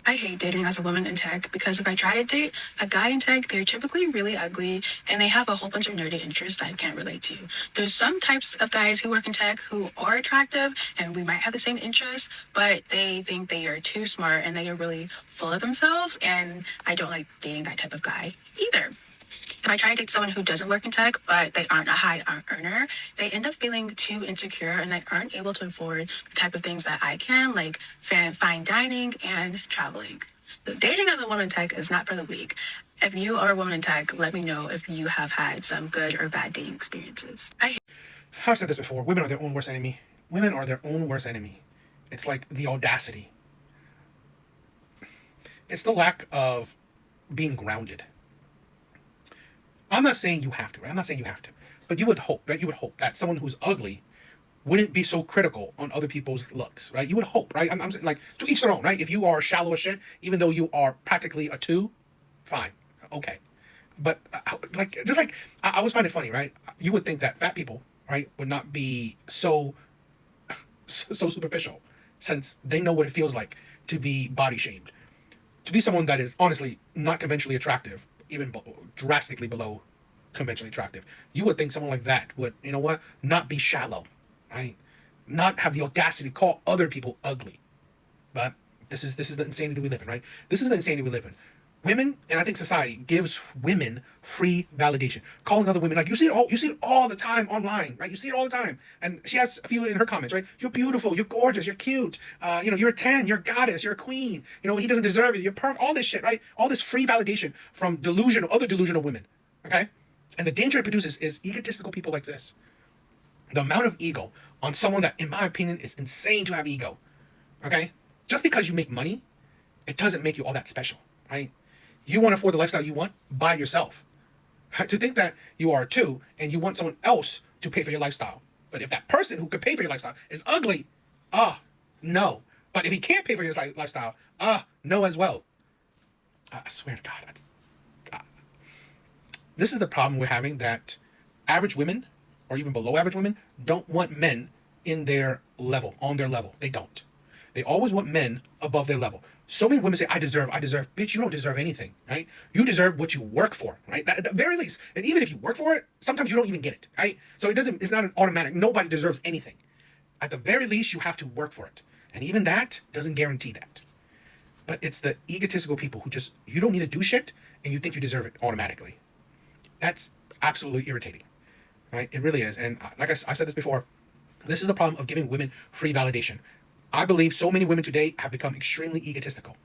I hate dating as a woman in tech because if I try to date a guy in tech, they're typically really ugly and they have a whole bunch of nerdy interests I can't relate to. There's some types of guys who work in tech who are attractive and we might have the same interests, but they think they are too smart and they are really full of themselves. And I don't like dating that type of guy either. If I try to date someone who doesn't work in tech, but they aren't a high earner, they end up feeling too insecure and they aren't able to afford the type of things that I can, like fine dining and traveling. So dating as a woman in tech is not for the weak. If you are a woman in tech, let me know if you have had some good or bad dating experiences. I've said this before. Women are their own worst enemy. Women are their own worst enemy. It's like the audacity. It's the lack of being grounded. I'm not saying you have to, right? I'm not saying you have to. But you would hope, right? You would hope that someone who's ugly wouldn't be so critical on other people's looks, right? You would hope, right? I'm saying, like, to each their own, right? If you are shallow as shit, even though you are practically a two, fine, okay. But like, just like I always find it funny, right? You would think that fat people, right, would not be so superficial, since they know what it feels like to be body shamed, to be someone that is honestly not conventionally attractive, even drastically below conventionally attractive. You would think someone like that would, you know what, not be shallow, right? Not have the audacity to call other people ugly. But this is the insanity we live in, right? This is the insanity we live in. Women, and I think society gives women free validation. Calling other women, like, you see it all the time online, right? You see it all the time. And she has a few in her comments, right? You're beautiful, you're gorgeous, you're cute, you're a 10, you're a goddess, you're a queen, he doesn't deserve it, you're perfect, all this shit, right? All this free validation from other delusional women. Okay? And the danger it produces is egotistical people like this. The amount of ego on someone that, in my opinion, is insane to have ego. Okay? Just because you make money, it doesn't make you all that special, right? You want to afford the lifestyle you want by yourself. To think that you are two and you want someone else to pay for your lifestyle. But if that person who could pay for your lifestyle is ugly, no. But if he can't pay for your lifestyle, no as well. I swear to God. This is the problem we're having, that average women, or even below average women, don't want men in their level, on their level. They don't. They always want men above their level. So many women say, I deserve. Bitch, you don't deserve anything, right? You deserve what you work for, right? At the very least. And even if you work for it, sometimes you don't even get it, right? So it's not an automatic. Nobody deserves anything. At the very least, you have to work for it. And even that doesn't guarantee that. But it's the egotistical people who just, you don't need to do shit and you think you deserve it automatically. That's absolutely irritating, right? It really is. And like I've said this before, this is the problem of giving women free validation. I believe so many women today have become extremely egotistical.